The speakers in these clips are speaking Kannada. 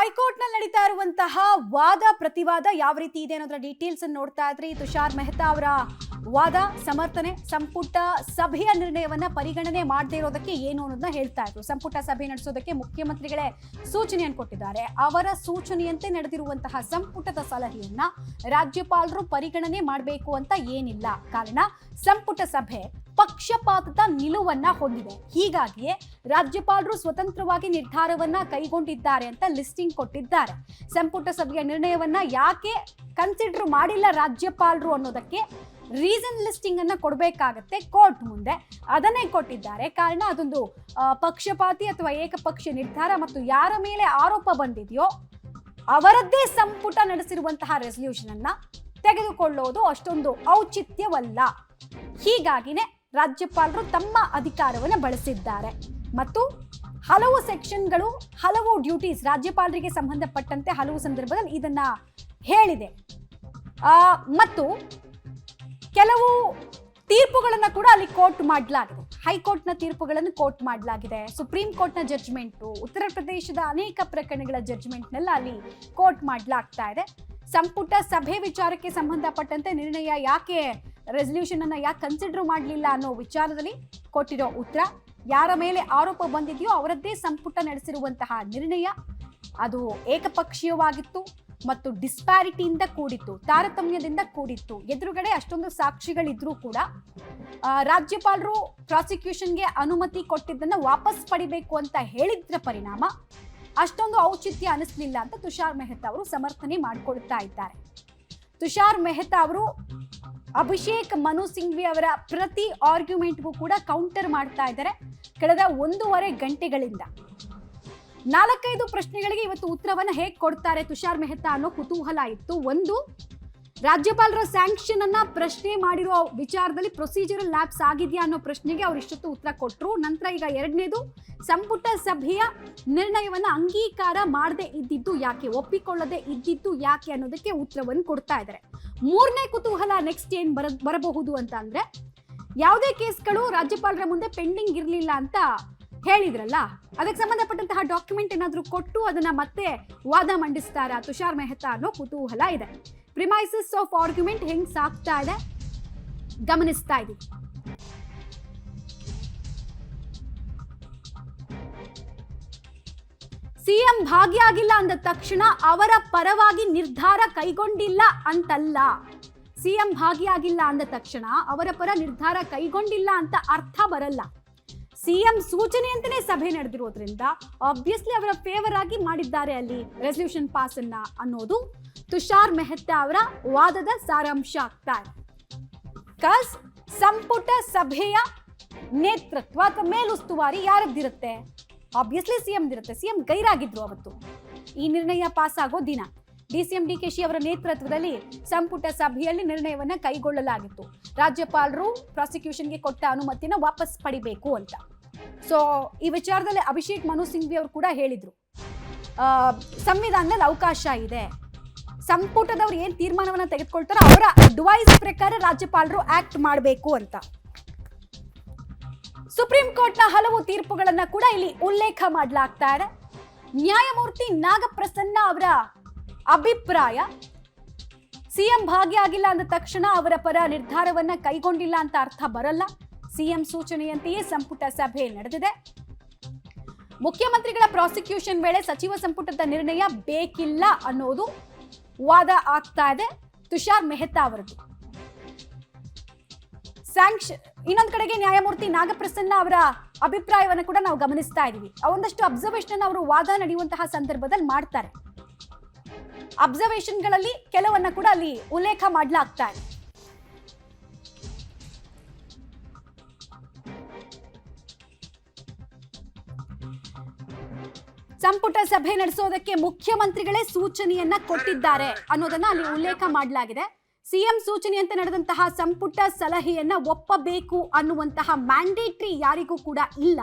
ಹೈಕೋರ್ಟ್ ನಲ್ಲಿ ನಡೀತಾ ಇರುವಂತಹ ವಾದ ಪ್ರತಿವಾದ ಯಾವ ರೀತಿ ಇದೆ ಅನ್ನೋದರ ಡೀಟೇಲ್ಸ್ ಅನ್ನು ನೋಡ್ತಾ ಇದ್ರಿ. ತುಷಾರ್ ಮೆಹ್ತಾ ಅವರ ವಾದ ಸಮರ್ಥನೆ, ಸಂಪುಟ ಸಭೆಯ ನಿರ್ಣಯವನ್ನ ಪರಿಗಣನೆ ಮಾಡದೇ ಇರೋದಕ್ಕೆ ಏನು ಅನ್ನೋದನ್ನ ಹೇಳ್ತಾ ಇದ್ರು. ಸಂಪುಟ ಸಭೆ ನಡೆಸೋದಕ್ಕೆ ಮುಖ್ಯಮಂತ್ರಿಗಳೇ ಸೂಚನೆಯನ್ನು ಕೊಟ್ಟಿದ್ದಾರೆ. ಅವರ ಸೂಚನೆಯಂತೆ ನಡೆದಿರುವಂತಹ ಸಂಪುಟದ ಸಲಹೆಯನ್ನ ರಾಜ್ಯಪಾಲರು ಪರಿಗಣನೆ ಮಾಡಬೇಕು ಅಂತ ಏನಿಲ್ಲ. ಕಾರಣ ಸಂಪುಟ ಸಭೆ ಪಕ್ಷಪಾತದ ನಿಲುವನ್ನ ಹೊಂದಿದೆ. ಹೀಗಾಗಿಯೇ ರಾಜ್ಯಪಾಲರು ಸ್ವತಂತ್ರವಾಗಿ ನಿರ್ಧಾರವನ್ನ ಕೈಗೊಂಡಿದ್ದಾರೆ ಅಂತ ಲಿಸ್ಟಿಂಗ್ ಕೊಟ್ಟಿದ್ದಾರೆ. ಸಂಪುಟ ಸಭೆಯ ನಿರ್ಣಯವನ್ನ ಯಾಕೆ ಕನ್ಸಿಡರ್ ಮಾಡಿಲ್ಲ ರಾಜ್ಯಪಾಲರು ಅನ್ನೋದಕ್ಕೆ ರೀಸನ್ ಲಿಸ್ಟಿಂಗ್ ಅನ್ನ ಕೊಡಬೇಕಾಗತ್ತೆ ಕೋರ್ಟ್ ಮುಂದೆ. ಅದನ್ನೇ ಕೊಟ್ಟಿದ್ದಾರೆ. ಕಾರಣ ಅದೊಂದು ಪಕ್ಷಪಾತಿ ಅಥವಾ ಏಕಪಕ್ಷೀಯ ನಿರ್ಧಾರ ಮತ್ತು ಯಾರ ಮೇಲೆ ಆರೋಪ ಬಂದಿದೆಯೋ ಅವರದ್ದೇ ಸಂಪುಟ ನಡೆಸಿರುವಂತಹ ರೆಸಲ್ಯೂಷನ್ ಅನ್ನ ತೆಗೆದುಕೊಳ್ಳೋದು ಅಷ್ಟೊಂದು ಔಚಿತ್ಯವಲ್ಲ. ಹೀಗಾಗಿನೇ ರಾಜ್ಯಪಾಲರು ತಮ್ಮ ಅಧಿಕಾರವನ್ನು ಬಳಸಿದ್ದಾರೆ ಮತ್ತು ಹಲವು ಸೆಕ್ಷನ್ಗಳು, ಹಲವು ಡ್ಯೂಟೀಸ್ ರಾಜ್ಯಪಾಲರಿಗೆ ಸಂಬಂಧಪಟ್ಟಂತೆ ಹಲವು ಸಂದರ್ಭದಲ್ಲಿ ಇದನ್ನ ಹೇಳಿದೆ. ಮತ್ತು ಕೆಲವು ತೀರ್ಪುಗಳನ್ನು ಕೂಡ ಅಲ್ಲಿ ಕೋರ್ಟ್ ಮಾಡಲಾಗಿದೆ. ಹೈಕೋರ್ಟ್ನ ತೀರ್ಪುಗಳನ್ನು ಕೋರ್ಟ್ ಮಾಡಲಾಗಿದೆ. ಸುಪ್ರೀಂ ಕೋರ್ಟ್ನ ಜಡ್ಜ್ಮೆಂಟು, ಉತ್ತರ ಪ್ರದೇಶದ ಅನೇಕ ಪ್ರಕರಣಗಳ ಜಡ್ಜ್ಮೆಂಟ್ನೆಲ್ಲ ಅಲ್ಲಿ ಕೋರ್ಟ್ ಮಾಡಲಾಗ್ತಾ ಇದೆ. ಸಂಪುಟ ಸಭೆ ವಿಚಾರಕ್ಕೆ ಸಂಬಂಧಪಟ್ಟಂತೆ ನಿರ್ಣಯ ಯಾಕೆ, ರೆಸಲ್ಯೂಷನ್ ಅನ್ನ ಯಾಕೆ ಕನ್ಸಿಡರ್ ಮಾಡಲಿಲ್ಲ ಅನ್ನೋ ವಿಚಾರದಲ್ಲಿ ಕೊಟ್ಟಿರೋ ಉತ್ತರ, ಯಾರ ಮೇಲೆ ಆರೋಪ ಬಂದಿದೆಯೋ ಅವರದ್ದೇ ಸಂಪುಟ ನಡೆಸಿರುವಂತಹ ನಿರ್ಣಯ ಅದು ಏಕಪಕ್ಷೀಯವಾಗಿತ್ತು ಮತ್ತು ಡಿಸ್ಪ್ಯಾರಿಟಿಯಿಂದ ಕೂಡಿತ್ತು, ತಾರತಮ್ಯದಿಂದ ಕೂಡಿತ್ತು. ಎದುರುಗಡೆ ಅಷ್ಟೊಂದು ಸಾಕ್ಷಿಗಳಿದ್ರೂ ಕೂಡ ರಾಜ್ಯಪಾಲರು ಪ್ರಾಸಿಕ್ಯೂಷನ್ಗೆ ಅನುಮತಿ ಕೊಟ್ಟಿದ್ದನ್ನ ವಾಪಸ್ ಪಡಿಬೇಕು ಅಂತ ಹೇಳಿದ್ರ ಪರಿಣಾಮ ಅಷ್ಟೊಂದು ಔಚಿತ್ಯ ಅನಿಸ್ಲಿಲ್ಲ ಅಂತ ತುಷಾರ್ ಮೆಹ್ತಾ ಅವರು ಸಮರ್ಥನೆ ಮಾಡಿಕೊಳ್ತಾ ಇದ್ದಾರೆ. ತುಷಾರ್ ಮೆಹ್ತಾ ಅವರು ಅಭಿಷೇಕ್ ಮನು ಸಿಂಘ್ವಿ ಅವರ ಪ್ರತಿ ಆರ್ಗ್ಯುಮೆಂಟ್ಗೂ ಕೂಡ ಕೌಂಟರ್ ಮಾಡ್ತಾ ಇದ್ದಾರೆ. ಕಳೆದ 1.5 ಗಂಟೆಗಳಿಂದ 4-5 ಪ್ರಶ್ನೆಗಳಿಗೆ ಇವತ್ತು ಉತ್ತರವನ್ನ ಹೇಗೆ ಕೊಡ್ತಾರೆ ತುಷಾರ್ ಮೆಹ್ತಾ ಅನ್ನೋ ಕುತೂಹಲ ಇತ್ತು. ಒಂದು, ರಾಜ್ಯಪಾಲರ ಸ್ಯಾಂಕ್ಷನ್ ಅನ್ನ ಪ್ರಶ್ನೆ ಮಾಡಿರೋ ವಿಚಾರದಲ್ಲಿ ಪ್ರೊಸೀಜರಲ್ ಲ್ಯಾಪ್ಸ್ ಆಗಿದೆಯಾ ಅನ್ನೋ ಪ್ರಶ್ನೆಗೆ ಅವ್ರು ಇಷ್ಟೊತ್ತು ಉತ್ತರ ಕೊಟ್ಟರು. ನಂತರ ಈಗ 2ನೇದು, ಸಂಪುಟ ಸಭೆಯ ನಿರ್ಣಯವನ್ನ ಅಂಗೀಕಾರ ಮಾಡದೆ ಇದ್ದಿದ್ದು ಯಾಕೆ, ಒಪ್ಪಿಕೊಳ್ಳದೆ ಇದ್ದಿದ್ದು ಯಾಕೆ ಅನ್ನೋದಕ್ಕೆ ಉತ್ತರವನ್ನು ಕೊಡ್ತಾ ಇದ್ದಾರೆ. 3ನೇ ಕುತೂಹಲ ನೆಕ್ಸ್ಟ್ ಏನ್ ಬರಬಹುದು ಅಂತ ಅಂದ್ರೆ, ಯಾವುದೇ ಕೇಸ್ಗಳು ರಾಜ್ಯಪಾಲರ ಮುಂದೆ ಪೆಂಡಿಂಗ್ ಇರಲಿಲ್ಲ ಅಂತ ಹೇಳಿದ್ರಲ್ಲ, ಅದಕ್ಕೆ ಸಂಬಂಧಪಟ್ಟಂತಹ ಡಾಕ್ಯುಮೆಂಟ್ ಏನಾದ್ರೂ ಕೊಟ್ಟು ಅದನ್ನ ಮತ್ತೆ ವಾದ ಮಂಡಿಸ್ತಾರಾ ತುಷಾರ್ ಮೆಹ್ತಾ ಅನ್ನೋ ಕುತೂಹಲ ಇದೆ. ಪ್ರಿಮೈಸಸ್ ಆಫ್ ಆರ್ಗ್ಯುಮೆಂಟ್ ಹೆಂಗ್ ಸಾಕ್ತಾ ಇದೆ ಗಮನಿಸ್ತಾ ಇದೀವಿ. ಸಿಎಂ ಭಾಗಿಯಾಗಿಲ್ಲ ಅಂದ ತಕ್ಷಣ ಅವರ ಪರವಾಗಿ ನಿರ್ಧಾರ ಕೈಗೊಂಡಿಲ್ಲ ಅಂತಲ್ಲ. ಸಿಎಂ ಭಾಗಿಯಾಗಿಲ್ಲ ಅಂದ ತಕ್ಷಣ ಅವರ ಪರ ನಿರ್ಧಾರ ಕೈಗೊಂಡಿಲ್ಲ ಅಂತ ಅರ್ಥ ಬರಲ್ಲ. ಸಿಎಂ ಸೂಚನೆಯಂತೆಯೇ ಸಭೆ ನಡೆದಿರೋದ್ರಿಂದ ಆಬ್ವಿಯಸ್ಲಿ ಅವರ ಫೇವರ್ ಆಗಿ ಮಾಡಿದ್ದಾರೆ ಅಲ್ಲಿ ರೆಸಲ್ಯೂಷನ್ ಪಾಸ್ ಅನ್ನ ಅನ್ನೋದು ತುಷಾರ್ ಮೆಹ್ತಾ ಅವರ ವಾದದ ಸಾರಾಂಶ ಆಗ್ತಾ ಇದೆ. ಕಾಸ್ ಸಂಪುಟ ಸಭೆಯ ನೇತೃತ್ವ ಅಥವಾ ಮೇಲುಸ್ತುವಾರಿ ಯಾರದ್ದಿರುತ್ತೆ? ಆಬ್ವಿಯಸ್ಲಿ ಸಿಎಂ ಇರುತ್ತೆ. ಸಿಎಂ ಗೈರಾಗಿದ್ರು ಅವತ್ತು ಈ ನಿರ್ಣಯ ಪಾಸ್ ಆಗೋ ದಿನ. ಡಿಸಿಎಂ ಡಿಕೆಶಿ ಅವರ ನೇತೃತ್ವದಲ್ಲಿ ಸಂಪುಟ ಸಭೆಯಲ್ಲಿ ನಿರ್ಣಯವನ್ನ ಕೈಗೊಳ್ಳಲಾಗಿತ್ತು. ರಾಜ್ಯಪಾಲರು ಪ್ರಾಸಿಕ್ಯೂಷನ್ಗೆ ಕೊಟ್ಟ ಅನುಮತಿನ ವಾಪಸ್ ಪಡಿಬೇಕು ಅಂತ. ಸೊ ಈ ವಿಚಾರದಲ್ಲಿ ಅಭಿಷೇಕ್ ಮನು ಸಿಂಘ್ವಿ ಅವರು ಕೂಡ ಹೇಳಿದ್ರು, ಸಂವಿಧಾನದಲ್ಲಿ ಅವಕಾಶ ಇದೆ, ಸಂಪುಟದವ್ರು ಏನ್ ತೀರ್ಮಾನವನ್ನ ತೆಗೆದುಕೊಳ್ತಾರೋ ಅವರ ಅಡ್ವೈಸ್ ಪ್ರಕಾರ ರಾಜ್ಯಪಾಲರು ಆಕ್ಟ್ ಮಾಡಬೇಕು ಅಂತ. ಸುಪ್ರೀಂ ಕೋರ್ಟ್ನ ಹಲವು ತೀರ್ಪುಗಳನ್ನ ಕೂಡ ಇಲ್ಲಿ ಉಲ್ಲೇಖ ಮಾಡಲಾಗ್ತಾ ಇದೆ. ನ್ಯಾಯಮೂರ್ತಿ ನಾಗಪ್ರಸನ್ನ ಅವರ ಅಭಿಪ್ರಾಯ, ಸಿಎಂ ಭಾಗಿಯಾಗಿಲ್ಲ ಅಂದ ತಕ್ಷಣ ಅವರ ಪರ ನಿರ್ಧಾರವನ್ನ ಕೈಗೊಂಡಿಲ್ಲ ಅಂತ ಅರ್ಥ ಬರಲ್ಲ. ಸಿಎಂ ಸೂಚನೆಯಂತೆಯೇ ಸಂಪುಟ ಸಭೆ ನಡೆದಿದೆ. ಮುಖ್ಯಮಂತ್ರಿಗಳ ಪ್ರಾಸಿಕ್ಯೂಷನ್ ವೇಳೆ ಸಚಿವ ಸಂಪುಟದ ನಿರ್ಣಯ ಬೇಕಿಲ್ಲ ಅನ್ನೋದು ವಾದ ಆಗ್ತಾ ಇದೆ ತುಷಾರ್ ಮೆಹ್ತಾ ಅವರದ್ದು. ಇನ್ನೊಂದು ಕಡೆಗೆ ನ್ಯಾಯಮೂರ್ತಿ ನಾಗಪ್ರಸನ್ನ ಅವರ ಅಭಿಪ್ರಾಯವನ್ನು ಕೂಡ ನಾವು ಗಮನಿಸ್ತಾ ಇದೀವಿ. ಒಂದಷ್ಟು ಅಬ್ಸರ್ವೇಷನ್ ಅವರು ವಾದ ನಡೆಯುವಂತಹ ಸಂದರ್ಭದಲ್ಲಿ ಮಾಡ್ತಾರೆ. ಅಬ್ಸರ್ವೇಷನ್ಗಳಲ್ಲಿ ಕೆಲವನ್ನ ಕೂಡ ಅಲ್ಲಿ ಉಲ್ಲೇಖ ಮಾಡಲಾಗ್ತಾ ಇದೆ. ಸಂಪುಟ ಸಭೆ ನಡೆಸೋದಕ್ಕೆ ಮುಖ್ಯಮಂತ್ರಿಗಳೇ ಸೂಚನೆಯನ್ನ ಕೊಟ್ಟಿದ್ದಾರೆ ಅನ್ನೋದನ್ನ ಅಲ್ಲಿ ಉಲ್ಲೇಖ ಮಾಡಲಾಗಿದೆ. ಸಿಎಂ ಸೂಚನೆಯಂತೆ ನಡೆದಂತಹ ಸಂಪುಟ ಸಲಹೆಯನ್ನ ಒಪ್ಪಬೇಕು ಅನ್ನುವಂತಹ ಮ್ಯಾಂಡೇಟ್ರಿ ಯಾರಿಗೂ ಕೂಡ ಇಲ್ಲ.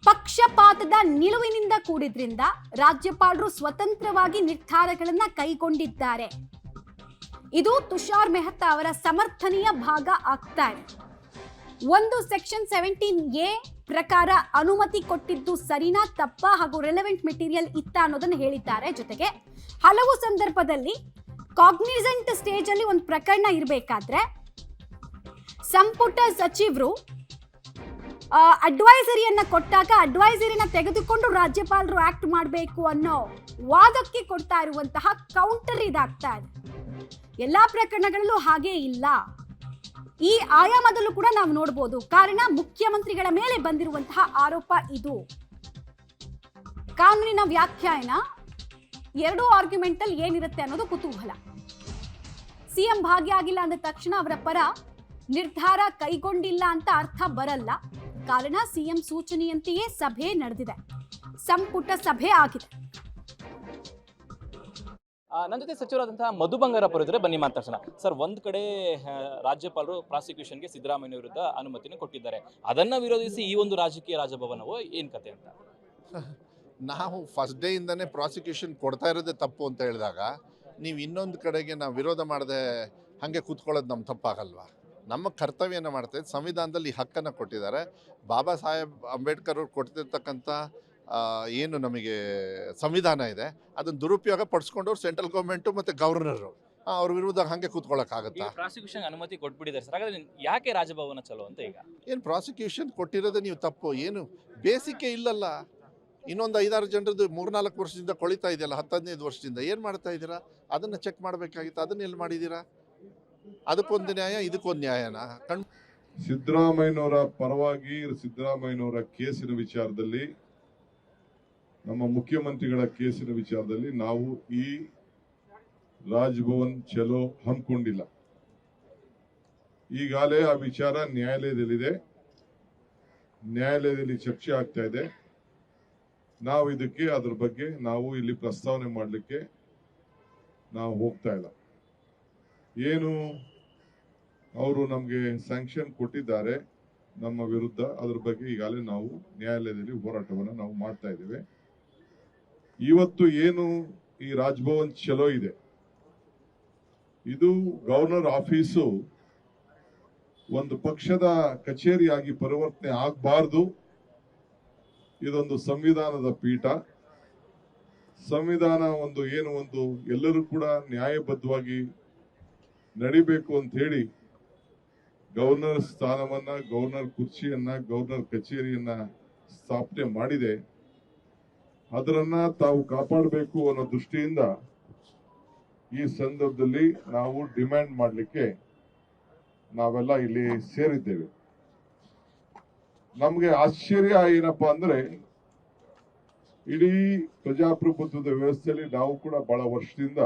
ಪಕ್ಷಪಾತದ ನಿಲುವಿನಿಂದ ಕೂಡಿದ್ರಿಂದ ರಾಜ್ಯಪಾಲರು ಸ್ವತಂತ್ರವಾಗಿ ನಿರ್ಧಾರಗಳನ್ನ ಕೈಗೊಂಡಿದ್ದಾರೆ. ಇದು ತುಷಾರ್ ಮೆಹ್ತಾ ಅವರ ಸಮರ್ಥನೆಯ ಭಾಗ ಆಗ್ತಾ ಇದೆ. ಒಂದು ಸೆಕ್ಷನ್ 17A ಪ್ರಕಾರ ಅನುಮತಿ ಕೊಟ್ಟಿದ್ದು ಸರಿನಾ ತಪ್ಪಾ ಹಾಗೂ ರೆಲೆವೆಂಟ್ ಮೆಟೀರಿಯಲ್ ಇತ್ತ ಅನ್ನೋದನ್ನ ಹೇಳಿದ್ದಾರೆ. ಜೊತೆಗೆ ಹಲವು ಸಂದರ್ಭದಲ್ಲಿ ಕಾಗ್ನಿಸೆಂಟ್ ಸ್ಟೇಜ್ ಅಲ್ಲಿ ಒಂದು ಪ್ರಕರಣ ಇರಬೇಕಾದ್ರೆ ಸಂಪುಟ ಸಚಿವರು ಅಡ್ವೈಸರಿಯನ್ನ ಕೊಟ್ಟಾಗ ಅಡ್ವೈಸರಿನ ತೆಗೆದುಕೊಂಡು ರಾಜ್ಯಪಾಲರು ಆಕ್ಟ್ ಮಾಡಬೇಕು ಅನ್ನೋ ವಾದಕ್ಕೆ ಕೊಡ್ತಾ ಇರುವಂತಹ ಕೌಂಟರ್ ಇದಾಗ್ತಾ ಇದೆ. ಎಲ್ಲಾ ಪ್ರಕರಣಗಳಲ್ಲೂ ಹಾಗೆ ಇಲ್ಲ. ಈ ಆಯಾಮದಲ್ಲೂ ಕೂಡ ನಾವು ನೋಡಬಹುದು. ಕಾರಣ ಮುಖ್ಯಮಂತ್ರಿಗಳ ಮೇಲೆ ಬಂದಿರುವಂತಹ ಆರೋಪ ಇದು. ಕಾನೂನಿನ ವ್ಯಾಖ್ಯಾನ ಎರಡೂ ಆರ್ಗ್ಯುಮೆಂಟ್ ಅಲ್ಲಿ ಏನಿರುತ್ತೆ ಅನ್ನೋದು ಕುತೂಹಲ. ಸಿಎಂ ಭಾಗಿಯಾಗಿಲ್ಲ ಅಂದ ತಕ್ಷಣ ಅವರ ಪರ ನಿರ್ಧಾರ ಕೈಗೊಂಡಿಲ್ಲ ಅಂತ ಅರ್ಥ ಬರಲ್ಲ. ಕಾರಣ ಸಿಎಂ ಸೂಚನೆಯಂತೆಯೇ ಸಭೆ ನಡೆದಿದೆ, ಸಂಪುಟ ಸಭೆ ಆಗಿದೆ. ನನ್ನ ಜೊತೆ ಸಚಿವರಾದಂತಹ ಮಧು ಬಂಗಾರಪ್ಪ ಇದ್ರೆ ಬನ್ನಿ ಮಾತಾಡ್ಸೋಣ. ಸರ್, ಒಂದ್ ಕಡೆ ರಾಜ್ಯಪಾಲರು ಪ್ರಾಸಿಕ್ಯೂಷನ್ಗೆ ಸಿದ್ದರಾಮಯ್ಯ ವಿರುದ್ಧ ಅನುಮತಿನ ಕೊಟ್ಟಿದ್ದಾರೆ. ಅದನ್ನ ವಿರೋಧಿಸಿ ಈ ಒಂದು ರಾಜಕೀಯ ರಾಜಭವನವು ಏನ್ ಕತೆ ಅಂತ ನಾವು ಫಸ್ಟ್ ಡೇ ಇಂದನೇ ಪ್ರಾಸಿಕ್ಯೂಷನ್ ಕೊಡ್ತಾ ಇರೋದೇ ತಪ್ಪು ಅಂತ ಹೇಳಿದಾಗ ನೀವು ಇನ್ನೊಂದು ಕಡೆಗೆ ನಾವು ವಿರೋಧ ಮಾಡದೆ ಹಾಗೆ ಕೂತ್ಕೊಳ್ಳೋದು ನಮ್ಮ ತಪ್ಪಾಗಲ್ವಾ? ನಮ್ಮ ಕರ್ತವ್ಯನ ಮಾಡ್ತಾ ಸಂವಿಧಾನದಲ್ಲಿ ಈ ಹಕ್ಕನ್ನು ಕೊಟ್ಟಿದ್ದಾರೆ. ಬಾಬಾ ಸಾಹೇಬ್ ಅಂಬೇಡ್ಕರ್ ಅವ್ರು ಕೊಟ್ಟಿರ್ತಕ್ಕಂಥ ಏನು ನಮಗೆ ಸಂವಿಧಾನ ಇದೆ ಅದನ್ನು ದುರುಪಯೋಗ ಪಡಿಸ್ಕೊಂಡವ್ರು ಸೆಂಟ್ರಲ್ ಗೌರ್ಮೆಂಟು ಮತ್ತು ಗವರ್ನರು ಅವ್ರ ವಿರುದ್ಧ ಹಾಗೆ ಕೂತ್ಕೊಳ್ಳೋಕ್ಕಾಗತ್ತಾ? ಪ್ರಾಸಿಕ್ಯೂಷನ್ ಅನುಮತಿ ಕೊಟ್ಬಿಟ್ಟಿದ್ದಾರೆ ಸರ್, ಹಾಗಾದ್ರೆ ಯಾಕೆ ರಾಜಭವನ ಚಲೋ ಅಂತ ಈಗ ಏನು ಪ್ರಾಸಿಕ್ಯೂಷನ್ ಕೊಟ್ಟಿರೋದೇ ನೀವು ತಪ್ಪು? ಏನು ಬೇಸಿಕೇ ಇಲ್ಲಲ್ಲ. ಇನ್ನೊಂದು 5-6 ಜನರದ್ದು 3-4 ವರ್ಷದಿಂದ ಕೊಳಿತಾ ಇದೆಯಲ್ಲ, 10-15 ವರ್ಷದಿಂದ ಏನು ಮಾಡ್ತಾ ಇದ್ದೀರಾ? ಅದನ್ನು ಚೆಕ್ ಮಾಡಬೇಕಾಗಿತ್ತು. ಅದನ್ನ ಎಲ್ಲಿ ಮಾಡಿದ್ದೀರಾ? ಅದಕ್ಕೊಂದು ನ್ಯಾಯ, ಇದಕ್ಕೊಂದು ನ್ಯಾಯನಾ? ಸಿದ್ದರಾಮಯ್ಯನವರ ಪರವಾಗಿ ಸಿದ್ದರಾಮಯ್ಯನವರ ಕೇಸಿನ ವಿಚಾರದಲ್ಲಿ, ನಮ್ಮ ಮುಖ್ಯಮಂತ್ರಿಗಳ ಕೇಸಿನ ವಿಚಾರದಲ್ಲಿ ನಾವು ಈ ರಾಜಭವನ್ ಚಲೋ ಹಮ್ಮಿಕೊಂಡಿಲ್ಲ. ಈಗಾಗಲೇ ಆ ವಿಚಾರ ನ್ಯಾಯಾಲಯದಲ್ಲಿದೆ, ನ್ಯಾಯಾಲಯದಲ್ಲಿ ಚರ್ಚೆ ಆಗ್ತಾ ಇದೆ. ನಾವು ಇದಕ್ಕೆ ಅದ್ರ ಬಗ್ಗೆ ನಾವು ಇಲ್ಲಿ ಪ್ರಸ್ತಾವನೆ ಮಾಡಲಿಕ್ಕೆ ನಾವು ಹೋಗ್ತಾ ಇಲ್ಲ. ಏನು ಅವರು ನಮಗೆ ಸ್ಯಾಂಕ್ಷನ್ ಕೊಟ್ಟಿದ್ದಾರೆ ನಮ್ಮ ವಿರುದ್ಧ, ಅದ್ರ ಬಗ್ಗೆ ಈಗಾಗಲೇ ನಾವು ನ್ಯಾಯಾಲಯದಲ್ಲಿ ಹೋರಾಟವನ್ನು ನಾವು ಮಾಡ್ತಾ ಇದ್ದೇವೆ. ಇವತ್ತು ಏನು ಈ ರಾಜಭವನ್ ಚಲೋ ಇದೆ, ಇದು ಗವರ್ನರ್ ಆಫೀಸು ಒಂದು ಪಕ್ಷದ ಕಚೇರಿಯಾಗಿ ಪರಿವರ್ತನೆ ಆಗಬಾರ್ದು. ಇದೊಂದು ಸಂವಿಧಾನದ ಪೀಠ. ಸಂವಿಧಾನ ಒಂದು ಎಲ್ಲರೂ ಕೂಡ ನ್ಯಾಯಬದ್ಧವಾಗಿ ನಡಿಬೇಕು ಅಂತ ಹೇಳಿ ಗವರ್ನರ್ ಸ್ಥಾನವನ್ನ, ಗವರ್ನರ್ ಕುರ್ಚಿಯನ್ನ, ಗವರ್ನರ್ ಕಚೇರಿಯನ್ನ ಸ್ಥಾಪನೆ ಮಾಡಿದೆ. ಅದರನ್ನ ತಾವು ಕಾಪಾಡಬೇಕು ಅನ್ನೋ ದೃಷ್ಟಿಯಿಂದ ಈ ಸಂದರ್ಭದಲ್ಲಿ ನಾವು ಡಿಮ್ಯಾಂಡ್ ಮಾಡಲಿಕ್ಕೆ ನಾವೆಲ್ಲ ಇಲ್ಲಿ ಸೇರಿದ್ದೇವೆ. ನಮ್ಗೆ ಆಶ್ಚರ್ಯ ಏನಪ್ಪಾ ಅಂದ್ರೆ, ಇಡೀ ಪ್ರಜಾಪ್ರಭುತ್ವದ ವ್ಯವಸ್ಥೆಯಲ್ಲಿ ನಾವು ಕೂಡ ಬಹಳ ವರ್ಷದಿಂದ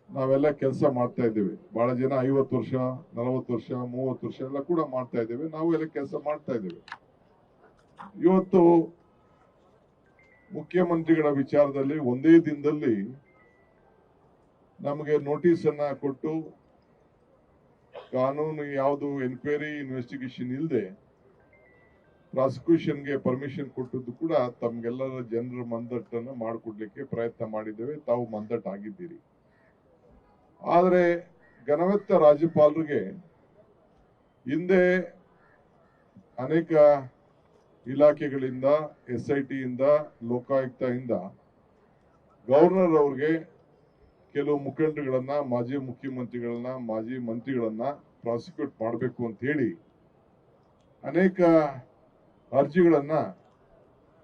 ನಾವೆಲ್ಲ ಕೆಲಸ ಮಾಡ್ತಾ ಇದ್ದೇವೆ. ಬಹಳ ಜನ 50 ವರ್ಷ, 40 ವರ್ಷ, 30 ವರ್ಷ ಎಲ್ಲ ಕೂಡ ಮಾಡ್ತಾ ಇದ್ದೇವೆ. ನಾವು ಎಲ್ಲ ಕೆಲಸ ಮಾಡ್ತಾ ಇದ್ದೇವೆ. ಇವತ್ತು ಮುಖ್ಯಮಂತ್ರಿಗಳ ವಿಚಾರದಲ್ಲಿ ಒಂದೇ ದಿನದಲ್ಲಿ ನಮಗೆ ನೋಟಿಸ್ ಅನ್ನ ಕೊಟ್ಟು, ಕಾನೂನು ಯಾವುದು ಎನ್ಕ್ವೈರಿ ಇನ್ವೆಸ್ಟಿಗೇಷನ್ ಇಲ್ಲದೆ ಪ್ರಾಸಿಕ್ಯೂಷನ್ಗೆ ಪರ್ಮಿಷನ್ ಕೊಟ್ಟದ್ದು ಕೂಡ ತಮ್ಗೆಲ್ಲರ ಜನರ ಮಂದಟ್ಟನ್ನು ಮಾಡಿಕೊಡ್ಲಿಕ್ಕೆ ಪ್ರಯತ್ನ ಮಾಡಿದ್ದೇವೆ. ತಾವು ಮಂದಟ್ಟು ಆಗಿದ್ದೀರಿ. ಆದರೆ ಘನವೆತ್ತ ರಾಜ್ಯಪಾಲರಿಗೆ ಹಿಂದೆ ಅನೇಕ ಇಲಾಖೆಗಳಿಂದ, SIT ಇಂದ, ಲೋಕಾಯುಕ್ತದಿಂದ ಗವರ್ನರ್ ಅವ್ರಿಗೆ ಕೆಲವು ಮುಖಂಡರುಗಳನ್ನ, ಮಾಜಿ ಮುಖ್ಯಮಂತ್ರಿಗಳನ್ನ, ಮಾಜಿ ಮಂತ್ರಿಗಳನ್ನ ಪ್ರಾಸಿಕ್ಯೂಟ್ ಮಾಡಬೇಕು ಅಂತ ಹೇಳಿ ಅನೇಕ ಅರ್ಜಿಗಳನ್ನ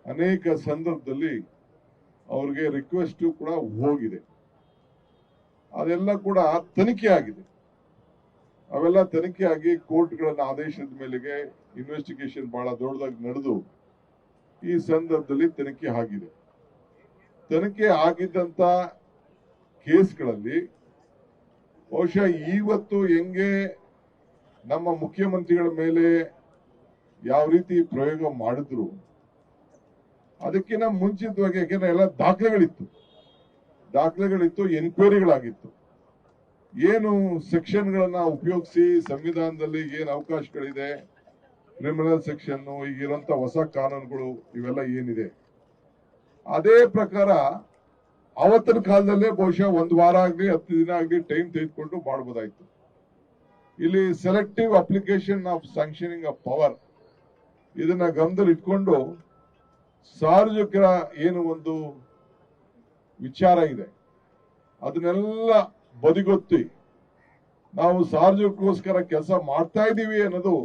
ಅನೇಕ ಸಂದರ್ಭದಲ್ಲಿ ಅವ್ರಿಗೆ ರಿಕ್ವೆಸ್ಟ್ ಕೂಡ ಹೋಗಿದೆ. ಅದೆಲ್ಲ ಕೂಡ ತನಿಖೆ ಆಗಿದೆ. ಅವೆಲ್ಲ ತನಿಖೆ ಆಗಿ ಕೋರ್ಟ್ಗಳನ್ನ ಆದೇಶದ ಮೇಲೆಗೆ ಇನ್ವೆಸ್ಟಿಗೇಷನ್ ಬಹಳ ದೊಡ್ಡದಾಗಿ ನಡೆದು ಈ ಸಂದರ್ಭದಲ್ಲಿ ತನಿಖೆ ಆಗಿದೆ. ತನಿಖೆ ಆಗಿದ್ದಂತ ಕೇಸ್ಗಳಲ್ಲಿ ಬಹುಶಃ ಇವತ್ತು ಹೆಂಗೆ ನಮ್ಮ ಮುಖ್ಯಮಂತ್ರಿಗಳ ಮೇಲೆ ಯಾವ ರೀತಿ ಪ್ರಯೋಗ ಮಾಡಿದ್ರು ಅದಕ್ಕಿಂತ ಮುಂಚಿತವಾಗಿ, ಯಾಕೆಂದ್ರೆ ಎಲ್ಲ ದಾಖಲೆಗಳಿತ್ತು, ಎನ್ಕ್ವೈರಿಗಳಾಗಿತ್ತು. ಏನು ಸೆಕ್ಷನ್ಗಳನ್ನ ಉಪಯೋಗಿಸಿ ಸಂವಿಧಾನದಲ್ಲಿ ಏನು ಅವಕಾಶಗಳಿದೆ, ಕ್ರಿಮಿನಲ್ ಸೆಕ್ಷನ್, ಈಗಿರುವಂತ ಹೊಸ ಕಾನೂನುಗಳು ಇವೆಲ್ಲ ಏನಿದೆ, ಅದೇ ಪ್ರಕಾರ ಅವತ್ತಿನ ಕಾಲದಲ್ಲೇ ಬಹುಶಃ 1 ವಾರ ಆಗ್ಲಿ 10 ದಿನ ಆಗ್ಲಿ ಟೈಮ್ ತೆಗೆದುಕೊಂಡು ಮಾಡಬಹುದಾಯ್ತು. ಇಲ್ಲಿ selective application of sanctioning of power ಇದನ್ನ ಗಮನದಲ್ಲಿ ಇಟ್ಕೊಂಡು ಸಾರ್ವಜನಿಕರ ಏನು ಒಂದು ವಿಚಾರ ಇದೆ ಅದನ್ನೆಲ್ಲ ಬದಿಗೊತ್ತಿ ನಾವು ಸಾರ್ವಜನಿಕರಿಗೋಸ್ಕರ ಕೆಲಸ ಮಾಡ್ತಾ ಇದ್ದೀವಿ ಅನ್ನೋದು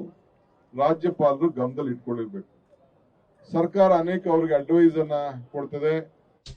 ರಾಜ್ಯಪಾಲರು ಗಮನದಲ್ಲಿ ಇಟ್ಕೊಂಡಿರ್ಬೇಕು. ಸರ್ಕಾರ ಅನೇಕ ಅವ್ರಿಗೆ ಅಡ್ವೈಸ್ ಅನ್ನ ಕೊಡ್ತದೆ.